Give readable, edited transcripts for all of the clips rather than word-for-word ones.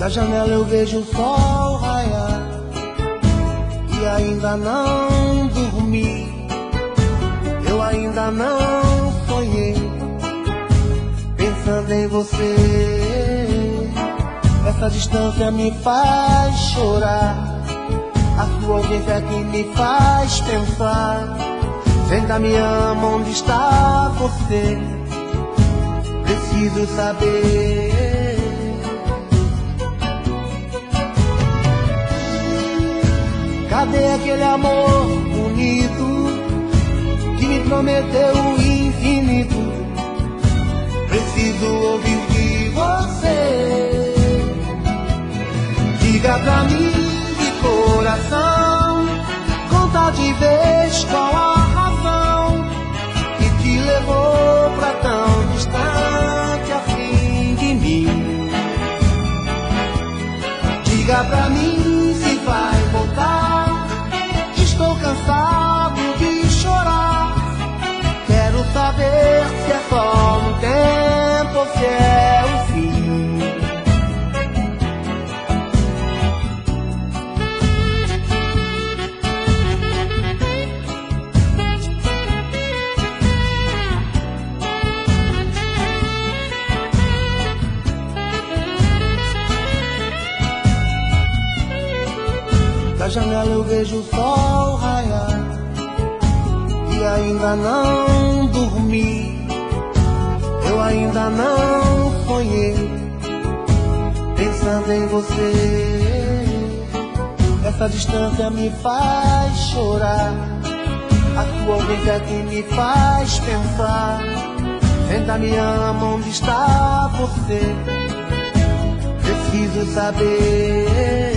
Da janela eu vejo o sol raiar e ainda não dormi. Eu ainda não sonhei pensando em você. Essa distância me faz chorar, a sua ausência é que me faz pensar. Você ainda me ama, onde está você? Preciso saber. Cadê aquele amor bonito que me prometeu o infinito? Preciso ouvir de você. Diga pra mim de coração, conta de vez qual a razão que te levou pra tão distante assim de mim. Diga pra mim se vai voltar. Estou cansado de chorar. Quero saber se é só um tempo ou se é o fim. Da janela eu vejo o sol raiar e ainda não dormi. Eu ainda não sonhei pensando em você. Essa distância me faz chorar, a sua ausência é que me faz pensar. Ainda me ama, onde está você? Preciso saber.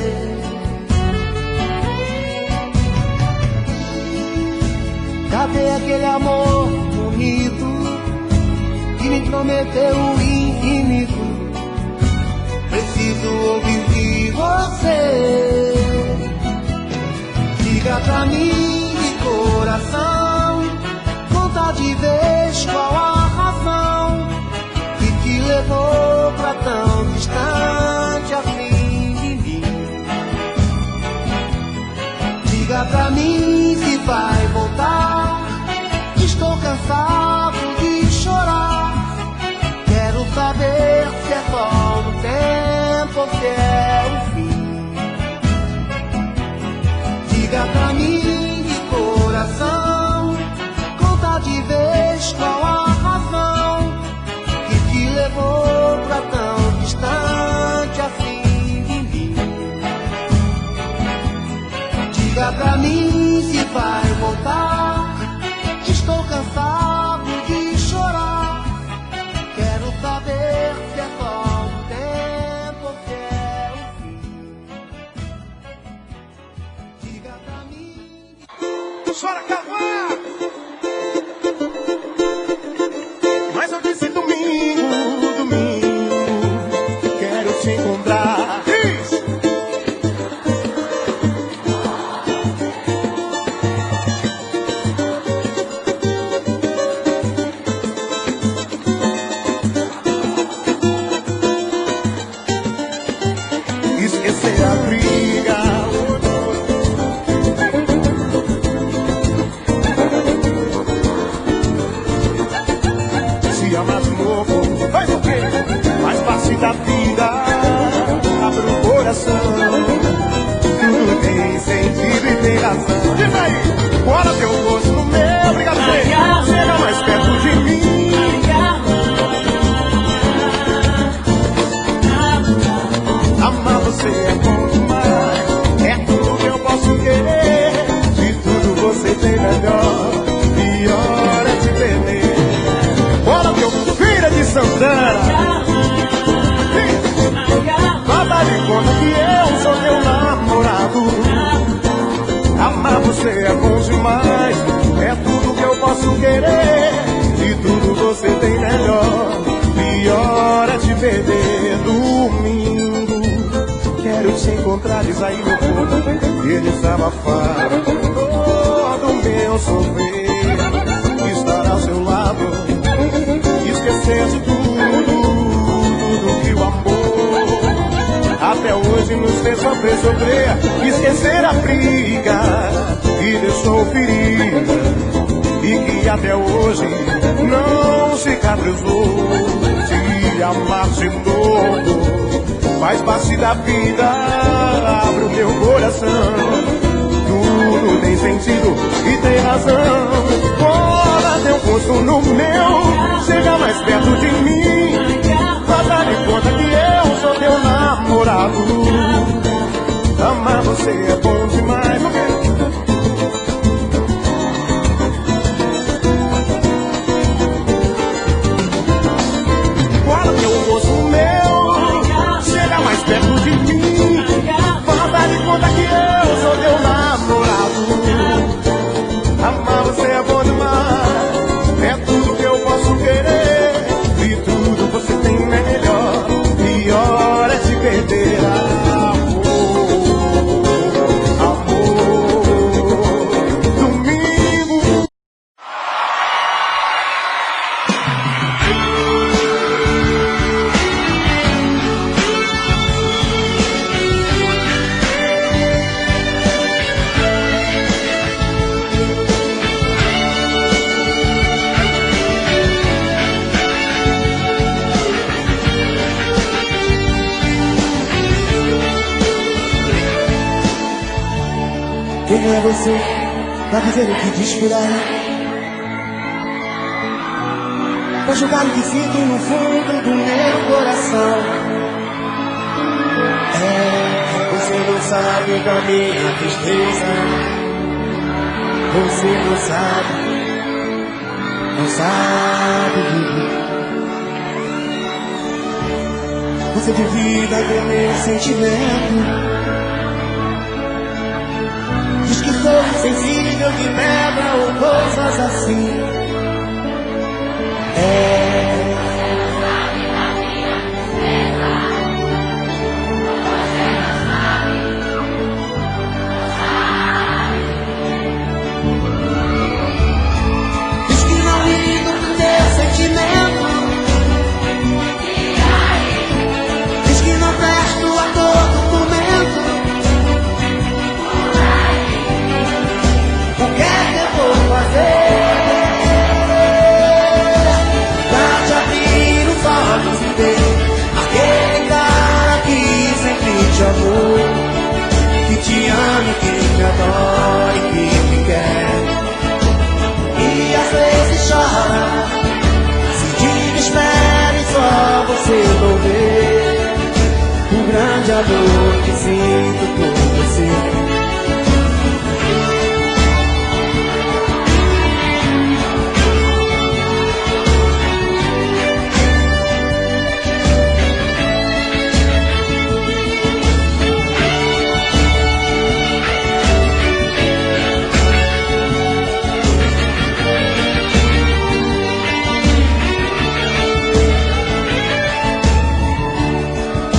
Cadê aquele amor bonito que me prometeu o infinito? Preciso ouvir de você. Diga pra mim de coração, conta de vez qual a razão que te levou pra tão distante assim de mim. Diga pra mim se vai voltar. Estou cansado de chorar. Quero saber se é só um tempo ou se é o fim. Diga pra mim de coração, conta de vez qual a razão que te levou pra tão distante assim de mim. Diga pra mim se vai voltar. Estou cansado de chorar. Quero saber se é só um tempo ou se é o fim. Diga pra mim. Chora, Cavá! Mas eu disse domingo, domingo, quero te encontrar. Da vida, abre o coração. Tudo tem sentido e tem razão. Diz aí, bora teu gosto no meu brigadeiro. Chega mais perto de mim. Amar você é bom demais. É tudo que eu posso querer. De tudo você tem melhor. Pior é te perder. Bora teu filho de Santana. Nada de conta que eu sou teu namorado. Amar você é bom demais. É tudo que eu posso querer. De tudo você tem melhor. Pior é te perder. Domingo quero te encontrar, diz aí meu povo, e desabafar todo o meu sofrer. Estar ao seu lado, esquecer de tudo, tudo que o amor hoje nos fez sofrer, esquecer a briga que deixou ferida e que até hoje não cicatrizou. Se amar de novo faz parte da vida, abre o meu coração. Tudo tem sentido e tem razão. Cola teu rosto no meu, chega mais perto de mim. Faça de conta que eu sou teu namorado. Amar você é bom demais. Cola teu rosto no meu, chega mais perto de mim. Faça de conta que eu sou teu namorado. Amar você é bom demais. É tudo que eu posso querer. E tudo você tem melhor. Pior é te perder. Amor, domingo. Quem é você pra dizer o que diz por aí? Pra julgar o que sinto no fundo do meu coração. Você não sabe da minha tristeza. Você não sabe Você duvida do meu sentimento. Diz que sou insensível, que pedra ou coisas assim. Diz que não ligo pro teu sentimento. Diz que não presto a todo momento. O que é que eu vou fazer pra te abrir os olhos e ver aquele cara que sempre te amou, que te ama, que te adora e que te quer, e às vezes chora, se desespera e só você não vê o grande amor que sinto por você.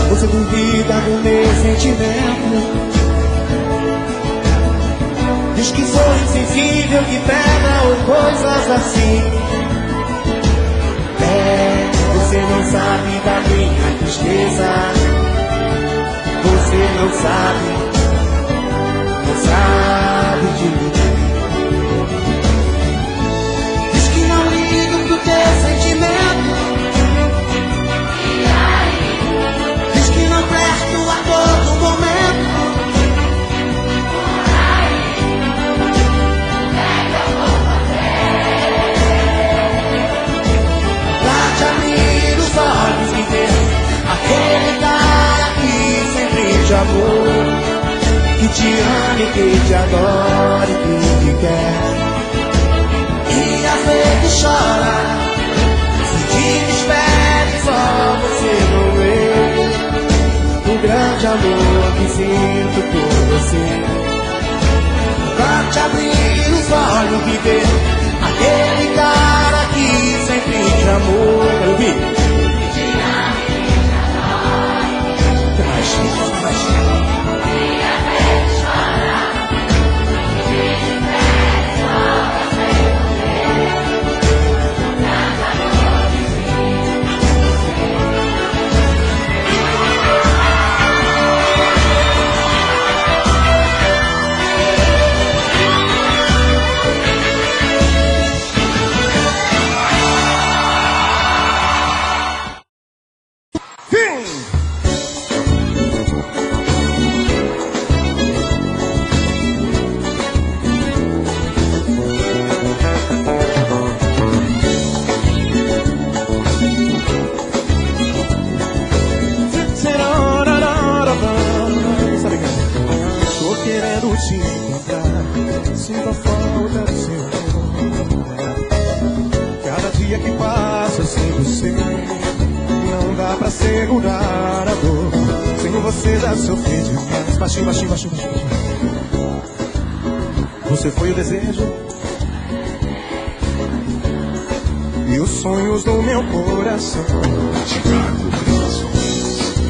Você duvida do meu sentimento. Diz que sou insensível, que pega ou coisas assim. Você não sabe da minha tristeza. Você não sabe de mim. Diz que não liga pro teu sentimento. Não presto a todo momento. Pra te abrir os olhos e ver aquele cara que sempre te amou, que te ama e que te adora e que te quer, e às vezes chora, se desespera e só você não vê o grande amor que sinto por você. Pra te abrir os olhos e ver aquele cara que sempre te amou. Quero ouvir. Que te ama e que te adora. Mais. E às vezes chora, se desespera e só você não vê o grande amor que sinto por você. sinto a falta do seu amor. Cada dia que passa sem você, não dá pra segurar a dor. Sem você já sofri demais. Baixinho, baixinho, baixinho, baixinho. Você foi o desejo e os sonhos do meu coração.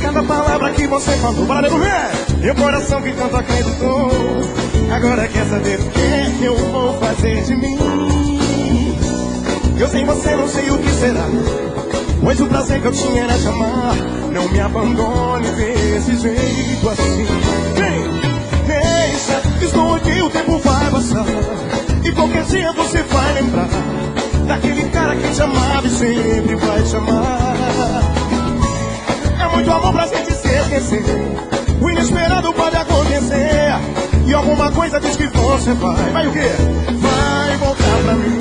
Cada palavra que você falou, bora ver! Meu coração que tanto acreditou, agora quer saber o que eu vou fazer de mim. Eu sem você não sei o que será, pois o prazer que eu tinha era te amar. Não me abandone desse jeito assim. Deixa, estou aqui, o tempo vai passar, e qualquer dia você vai lembrar daquele cara que te amava e sempre vai te amar. É muito amor pra gente se esquecer, o inesperado pode acontecer, e alguma coisa diz que você vai o quê? Vai voltar pra mim.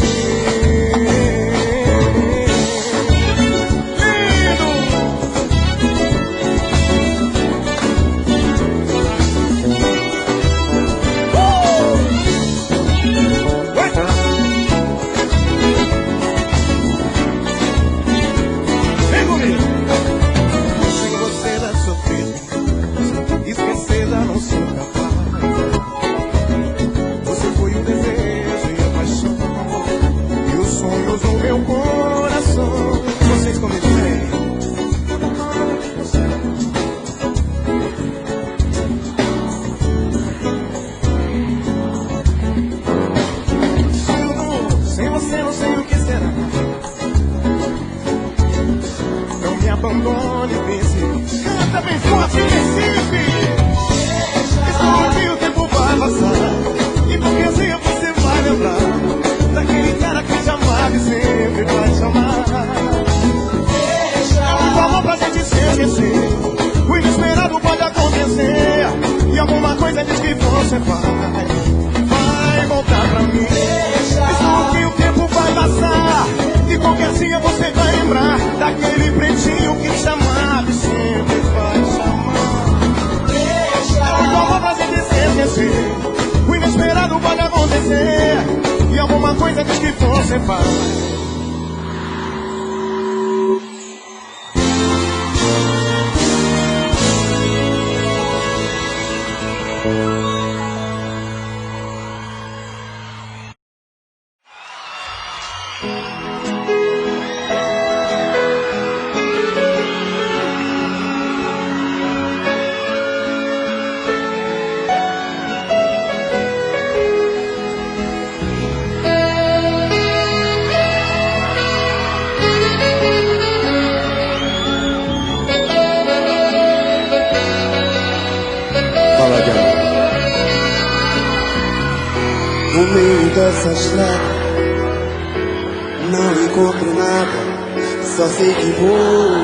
No meio dessa estrada não encontro nada, só sei que vou.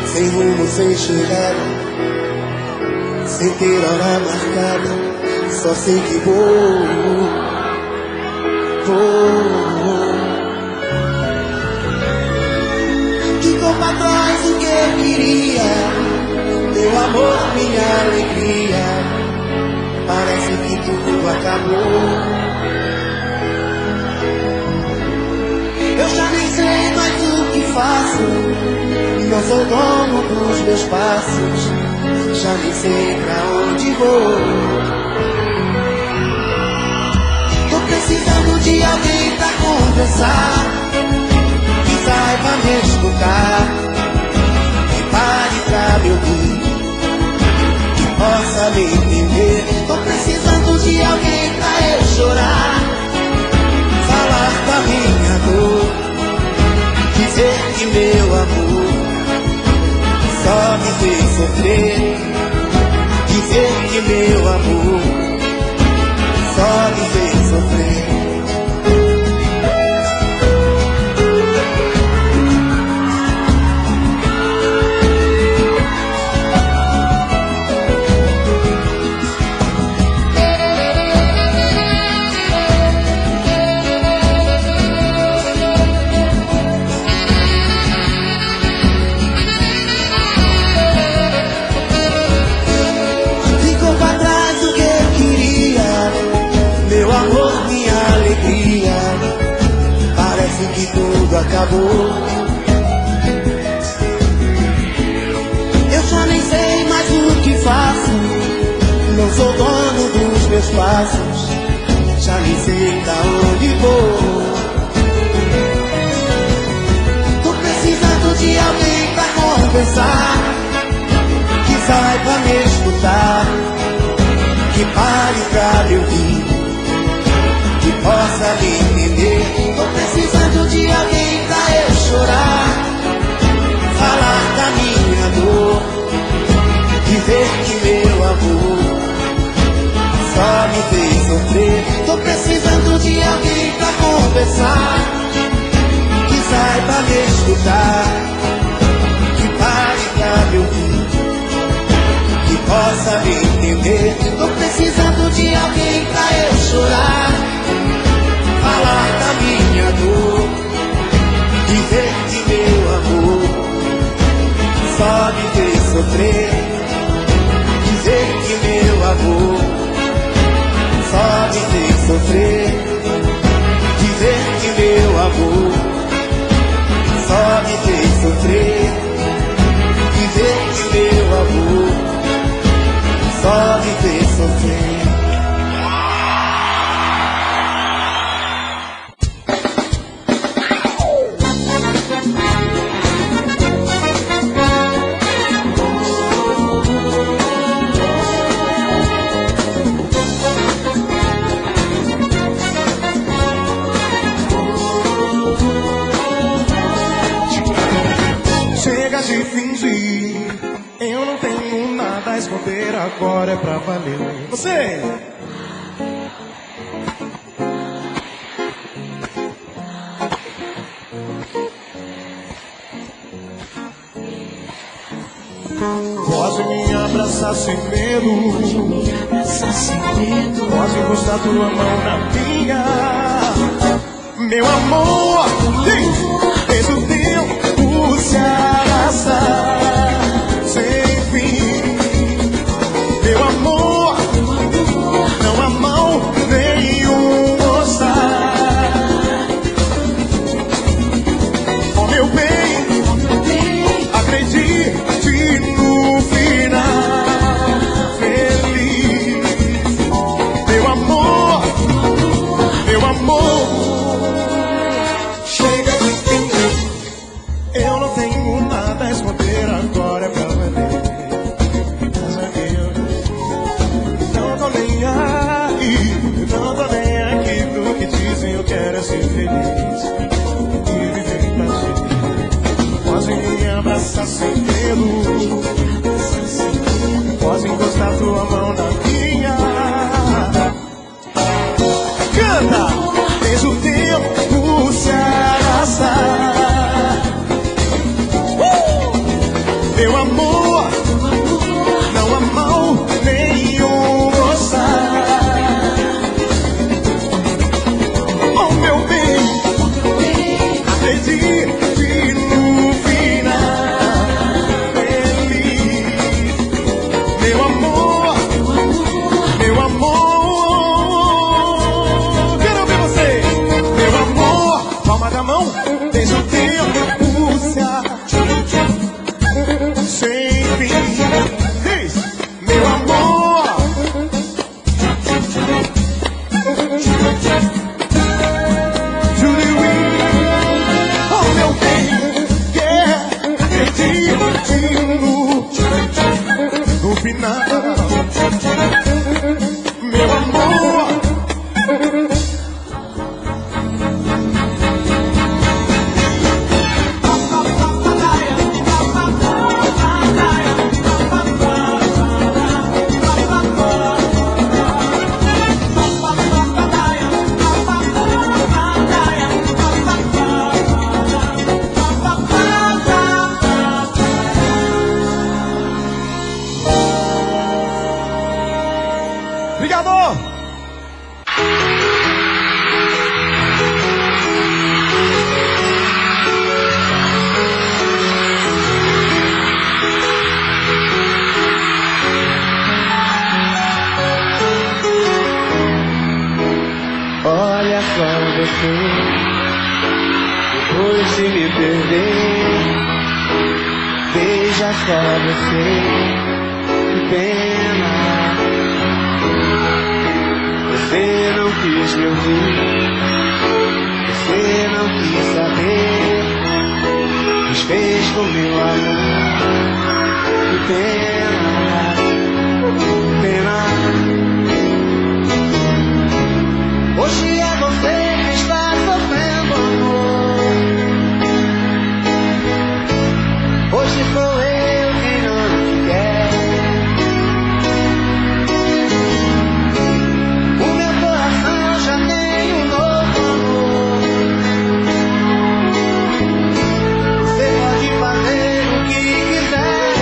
Sem rumo, sem chegada, sem ter hora marcada, só sei que vou. Ficou pra trás o que eu queria, meu amor, minha alegria, parece que tudo acabou. Eu já nem sei mais o que faço, não sou dono dos meus passos, já nem sei pra onde vou. Tô precisando de alguém pra conversar, que saiba me escutar, que pare pra me ouvir, possa me entender. Tô precisando de alguém pra eu chorar, falar da minha dor, dizer que meu amor só me fez sofrer, dizer que meu amor só me fez sofrer. acabou. Eu já nem sei mais o que faço, não sou dono dos meus passos, já nem sei pra onde vou. Tô precisando de alguém pra conversar, que saiba me escutar, que pare pra me ouvir, que possa me entender. Tô precisando de alguém pra eu chorar, falar da minha dor, dizer que meu amor só me fez sofrer. Tô precisando de alguém pra conversar, que saiba me escutar, que pare pra me ouvir, que possa me entender. Tô precisando de alguém pra eu chorar, falar da minha dor, dizer que meu amor só me fez sofrer, dizer que meu amor só me fez sofrer, dizer que meu amor só me fez sofrer, dizer que meu amor só me fez sofrer. Chega de fingir, eu não tenho nada a esconder, agora é pra valer. Você! Pode me abraçar sem medo, pode encostar tua mão na minha. Meu amor, fez o tempo se arrastar sem fim. Meu amor, não há mal nenhum gostar. Oh meu bem, acredite no final feliz. Meu amor, meu amor, chega de fingir. Eu não tenho nada a esconder, agora é pra valer. Não tô nem aí, não tô nem aqui do que dizem. Eu quero é ser feliz e viver pra ti. Pode me abraçar sem medo, pode encostar tua mão na minha. Canta! Fez o tempo se arrastar. Meu amor, não há mal nenhum gostar. Oh meu bem, acredite no final feliz. Meu amor, me perder. Veja só você, que pena. Você não quis me ouvir, você não quis saber, desfez com meu amor. Que pena, pena. Hoje é você que está sofrendo, amor. Hoje sou eu quem não te quer. O meu coração já tem um novo amor. Você pode fazer o que quiser.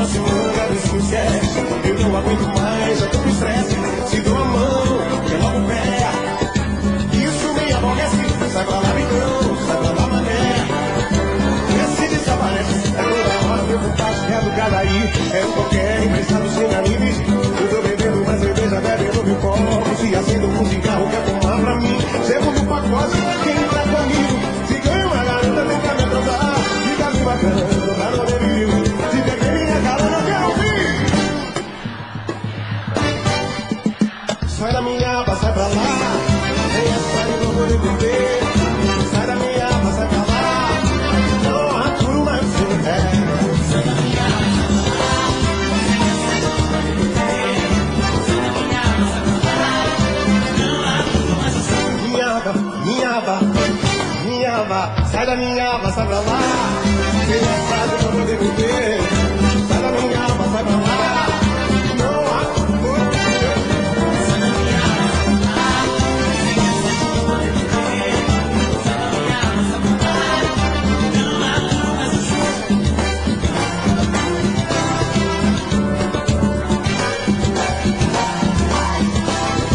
semana desse que esquece. Eu não aguento mais, já tô com estresse. Se dou a mão, eu logo pé. Isso me aborrece. Sai pra lá, então, sai pra lá, mané. Esse desaparece. É toda hora meu contato, é do cada aí. É um qualquer emprestado sem amigos. Eu tô bebendo uma cerveja, bebendo mil copos. E acendo um cigarro, quer tomar pra mim. Chego no pacote, quem tá comigo? Se ganha uma garota, tenta me atrasar. Fica me matando, pra não beber. Se perder minha cara, não quero ouvir. Sai da minha aba, sai pra lá. Tem essa aí, não vou entender. Sai da minha aba, sai pra lá. Não aturo mais o seu pé. Sai da minha aba, sai pra lá. Minha aba, sai da minha aba, sai pra lá. Quem é sabe não vou devolver. Sai da minha aba, sai pra lá. Não há como. Sai da minha aba, sai pra lá. Quem é sabe não vou devolver. Sai da minha aba, sai pra lá. Não há como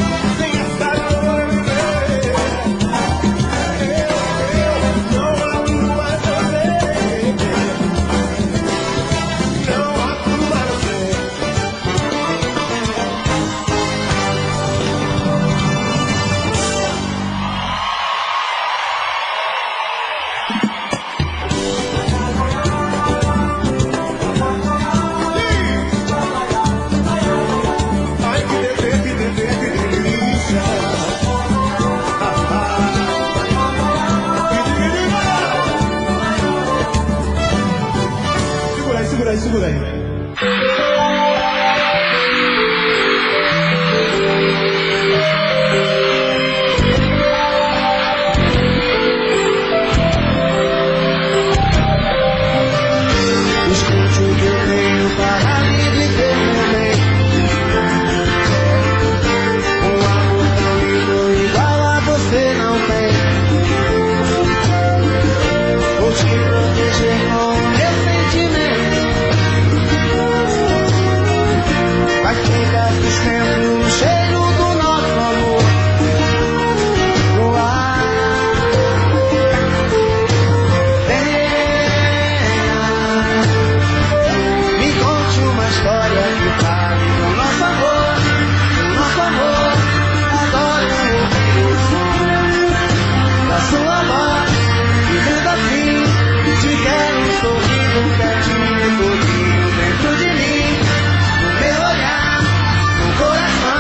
mais quem é sabe não vou devolver. Ai, que delícia. Segura aí, segura aí. Escute o que eu tenho para lhe dizer, meu bem. Um amor tão lindo igual a você não tem. Vou te proteger com meu sentimento. Vai ficar sustento o cheiro do nosso amor no ar. Venha, me conte uma história que fale do nosso amor, do nosso amor. Adoro ouvir o som da sua voz, dizendo assim: te quero sorrindo pertinho, sorrindo dentro de mim, no meu olhar, no coração.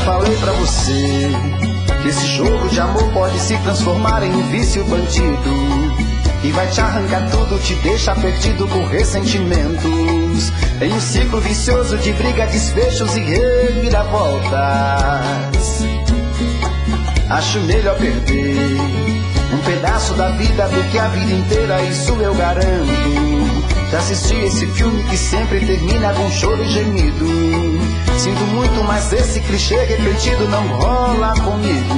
falei pra você que esse jogo de amor pode se transformar em um vício bandido e vai te arrancar tudo, te deixa perdido com ressentimentos, em um ciclo vicioso de briga, desfechos e reviravoltas. Acho melhor perder um pedaço da vida do que a vida inteira, isso eu garanto. Já assisti esse filme que sempre termina com choro e gemido. Sinto muito, mas esse clichê repetido não rola comigo.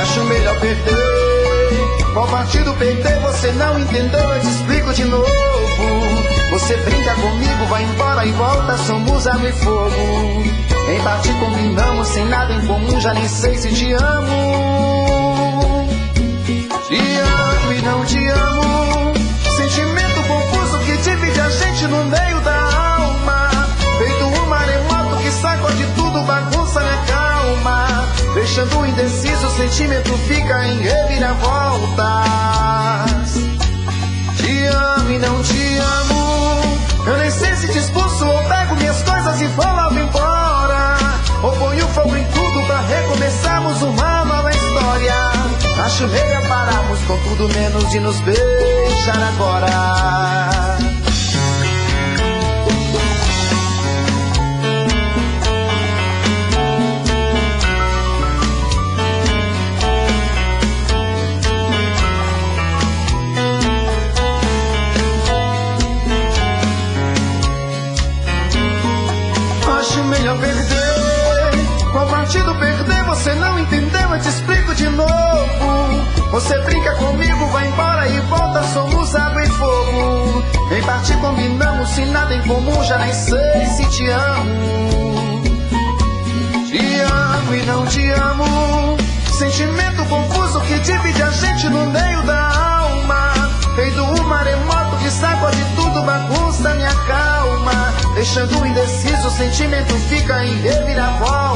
Acho melhor perder. Qual partido perder? Você não entendeu, eu te explico de novo. Você brinca comigo, vai embora e volta, somos água e fogo. Em parte combinamos, sem nada em comum, já nem sei se te amo. Te amo e não te amo, sentimento confuso que divide a gente no meio da alma. Feito um maremoto que sacode tudo, bagunça minha calma. Deixando indeciso, o sentimento fica em reviravoltas. Te amo e não te amo, eu nem sei se te expulso ou pego minhas coisas e vou logo embora, ou ponho fogo em tudo pra recomeçarmos uma nova história. Acho melhor pararmos com tudo menos de nos beijar agora. Acho melhor perder. Qual partido perder? Você não entendeu, eu te explico de novo. Você brinca comigo, vai embora e volta, somos água e fogo. Em parte combinamos, sem nada em comum, já nem sei se te amo. Te amo e não te amo, sentimento confuso que divide a gente no meio da alma. Feito um maremoto que sacode tudo, bagunça minha calma. Deixando indeciso, o sentimento fica em reviravoltas.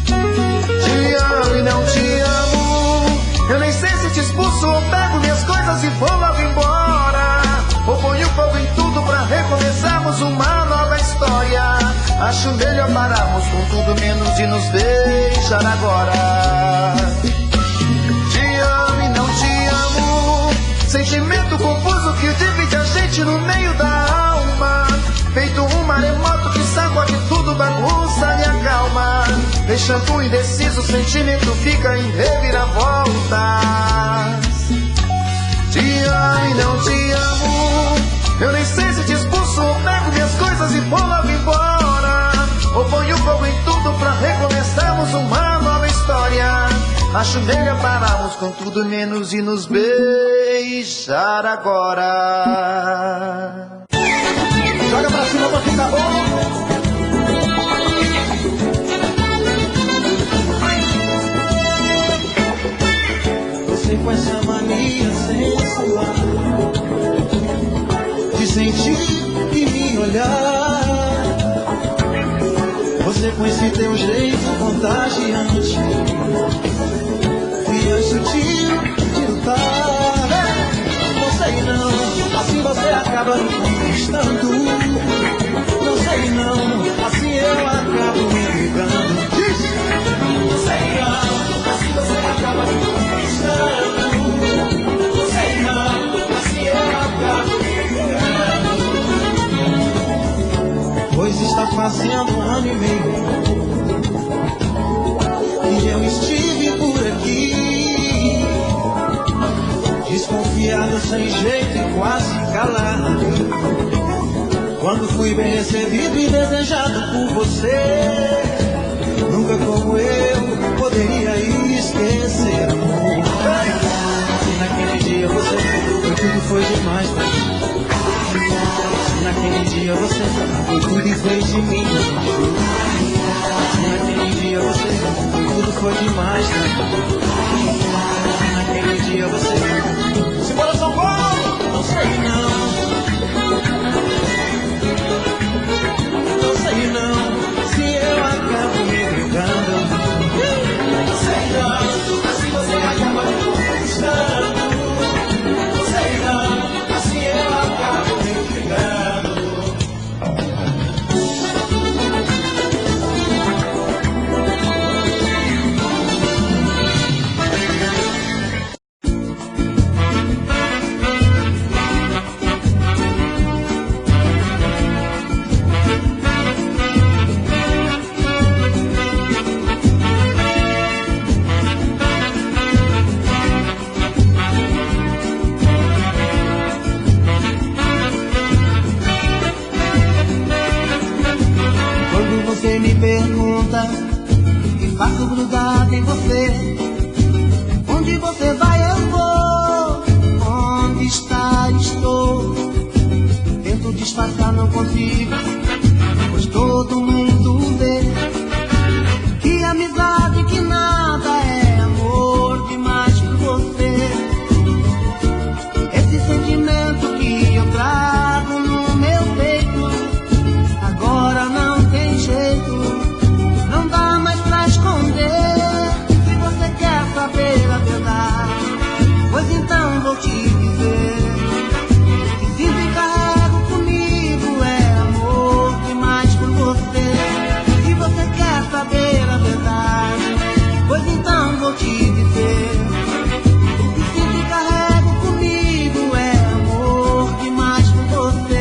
Te amo e não te amo, eu nem sei se te expulso ou pego minhas coisas e vou logo embora, ou ponho fogo em tudo pra recomeçarmos uma nova história. Acho melhor pararmos com tudo menos de nos beijar agora. Te amo e não te amo, sentimento confuso que divide a gente no meio da alma. Feito um maremoto que sacode tudo, bagunça minha calma. Deixando indeciso, o sentimento fica em reviravoltas. Te amo e não te amo, eu nem sei se te expulso ou pego minhas coisas e vou logo embora, ou ponho fogo em tudo pra recomeçarmos uma nova história. Acho melhor pararmos com tudo menos de nos beijar agora. Joga pra cima pra ficar bom. Você com essa mania sensual de sentir e me olhar. Você com esse teu jeito contagiante e sutil de lutar. Não sei não, assim você acaba me conquistando. Não sei não, assim eu acabo me ligando. Não sei não, assim você acaba me conquistando. Não sei não, assim eu acabo me ligando. Pois está fazendo 1 ano e meio e eu estive por aqui, desconfiado, sem jeito e quase calado, quando fui bem recebido e desejado por você. Nunca como eu poderia esquecer, amor. Se naquele dia você foi tudo, foi demais pra mim. Se naquele dia você foi tudo e fez de mim. Se naquele dia você foi tudo, foi demais pra mim. Se naquele dia você... Simbora São Paulo! Não sei não, não sei não, se eu acabo me ligando. Não sei não, assim você acaba me conquistando. Não sei não, assim eu acabo me ligando. faço grudado em você. Onde você vai eu vou. Onde está estou. Tento disfarçar, não consigo, pois todo mundo vê que amizade, que nada é amor demais por você. Esse sentimento que eu trago no meu peito, agora não tem jeito, não dá mais pra esconder. Se você quer saber a verdade, pois então vou te dizer que sinto e carrego comigo é amor demais por você. Se você quer saber a verdade, pois então vou te dizer que sinto e carrego comigo é amor demais por você.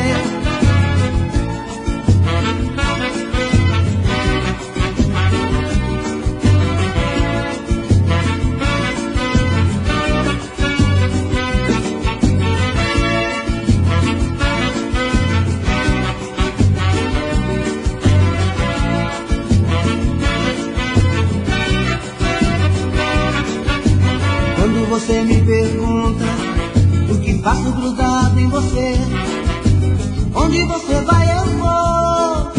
Quando você me pergunta o que faço grudado em você, onde você vai eu vou,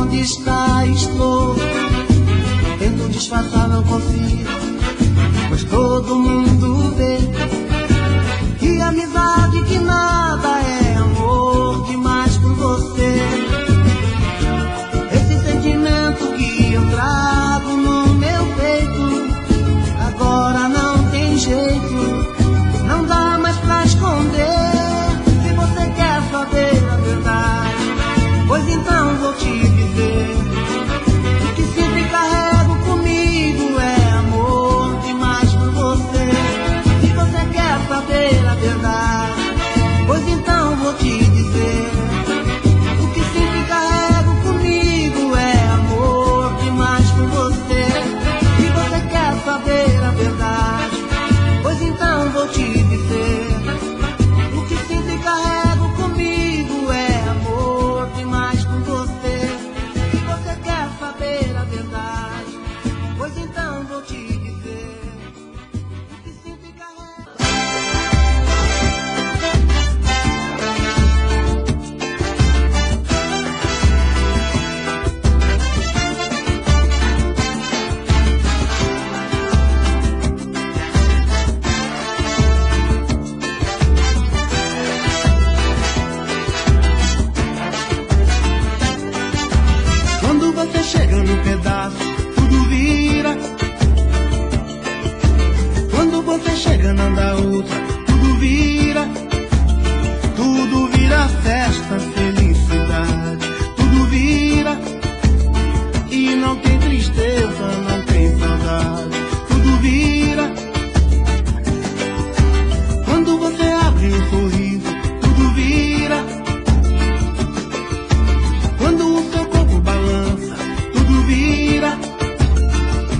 onde está estou. Tento disfarçar, não consigo, pois todo mundo vê que amizade, que nada é amor demais por você. Esse sentimento que eu trago no meu peito, agora não tem jeito, não dá mais pra esconder. Se você quer saber a verdade, pois então vou te dizer que sinto e carrego comigo é amor demais por você. Se você quer saber a verdade, pois então vou te dizer o que sinto e carrego comigo é amor demais por você. Se você quer saber a verdade, pois então vou te dizer o que sinto e carrego comigo é amor demais por você. Se você quer saber a verdade, pois então vou te dizer o que sinto e carrego. Quando você chega no pedaço, tudo vira. Quando você chega na da outra, tudo vira. Tudo vira festa, felicidade. Tudo vira. E não tem tristeza, não tem saudade. Tudo vira. Quando você abre um sorriso, tudo vira. Quando o seu corpo balança, tudo vira.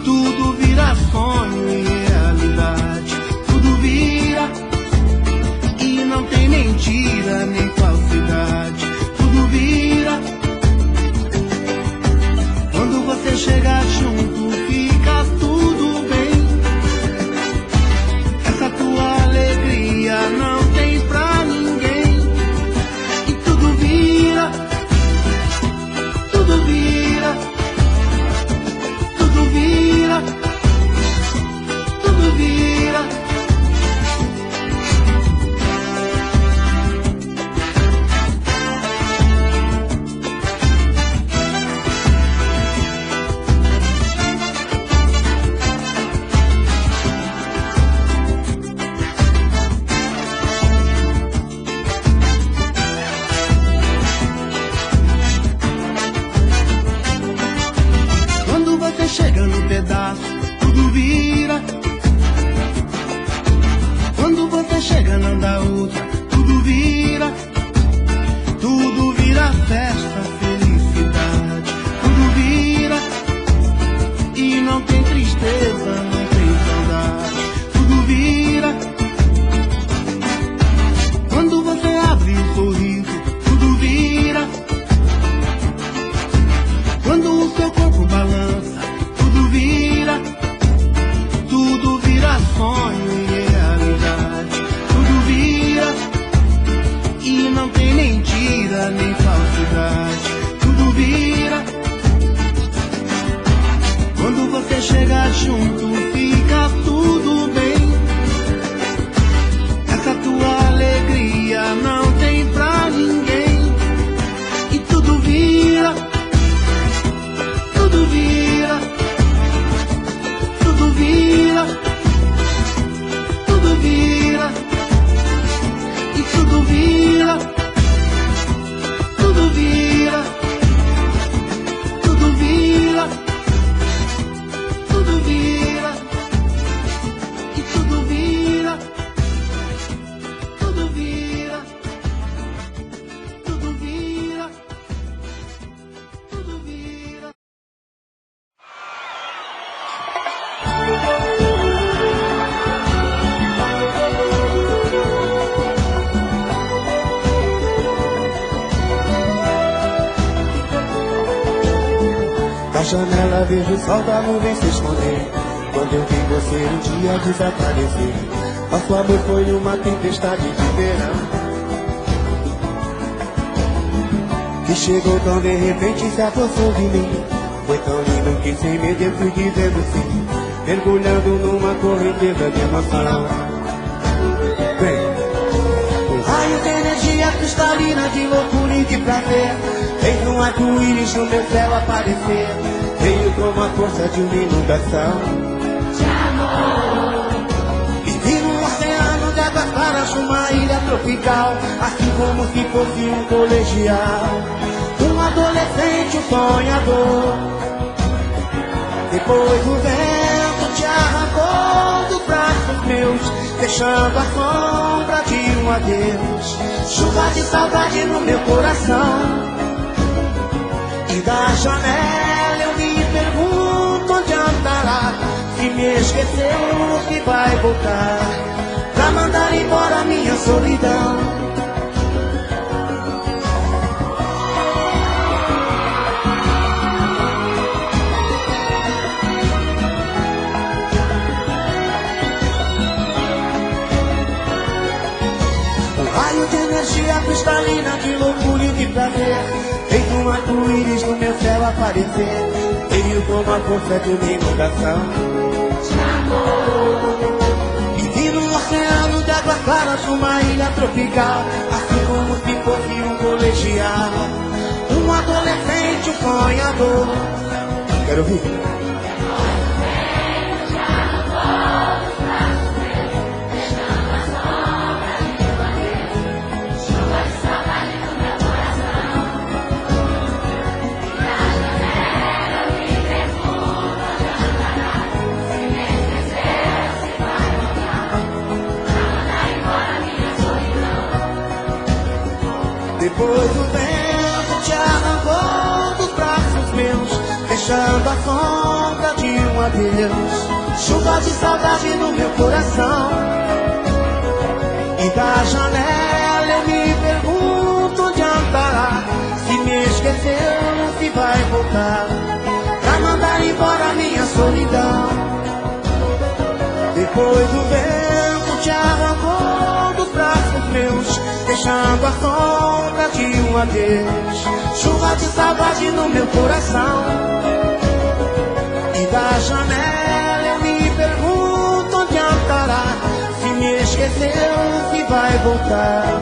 Tudo vira sonho e realidade. Tudo vira. E não tem mentira nem falsidade. Tudo vira. Quando você chega junto, fica tudo bem. Essa tua alegria não tem pra ninguém. E tudo vira. Tudo vira, tudo vira, tudo vira. Quando você chega no pedaço, tudo vira. Quando você chega na da outra, tudo vira. Tudo vira festa, felicidade. Tudo vira. E não tem tristeza, não tem saudade. Tudo vira. Quando você abre um sorriso, tudo vira. Quando o seu corpo balança, tudo vira. junto, fica tudo bem. Essa tua alegria não tem pra ninguém. E tudo vira, tudo vira, tudo vira, tudo vira, e tudo vira, tudo vira, tudo vira, tudo vira, e tudo vira, tudo vira, tudo vira, tudo vira. Da janela vejo o sol da nuvem se esconder. Quando eu vi você um dia desaparecer, nosso amor foi uma tempestade de verão, que chegou tão de repente e se aproximou de mim. Foi tão lindo que sem medo eu fui dizendo sim, mergulhando numa correnteza de emoção. Vem. Um raio de energia cristalina, de loucura e de prazer, fez um arco-íris no meu céu aparecer. Veio com a força de uma inundação, E vi um oceano de águas claras, uma ilha tropical, assim como se fosse um colegial, um adolescente, um sonhador. Depois o vento te arrancou dos braços meus, deixando a sombra de um adeus. Chuva de saudade no meu coração. E da janela eu me pergunto onde andará, se me esqueceu, se vai voltar pra mandar embora a minha solidão. Um raio de energia cristalina, de loucura e de prazer, fez um arco-íris no meu céu aparecer. veio com a força de uma inundação, E vi no oceano de águas claras uma ilha tropical, assim como se fosse um colegial, um adolescente, um sonhador. quero ouvir. Depois o vento te arrancou dos braços meus, deixando a sombra de um adeus. Chuva de saudade no meu coração. E da janela eu me pergunto onde andará, se me esqueceu, se vai voltar pra mandar embora a minha solidão. Depois o vento te arrancou dos braços meus, deixando a sombra de um adeus. Chuva de saudade no meu coração. E da janela eu me pergunto onde andará, se me esqueceu, se vai voltar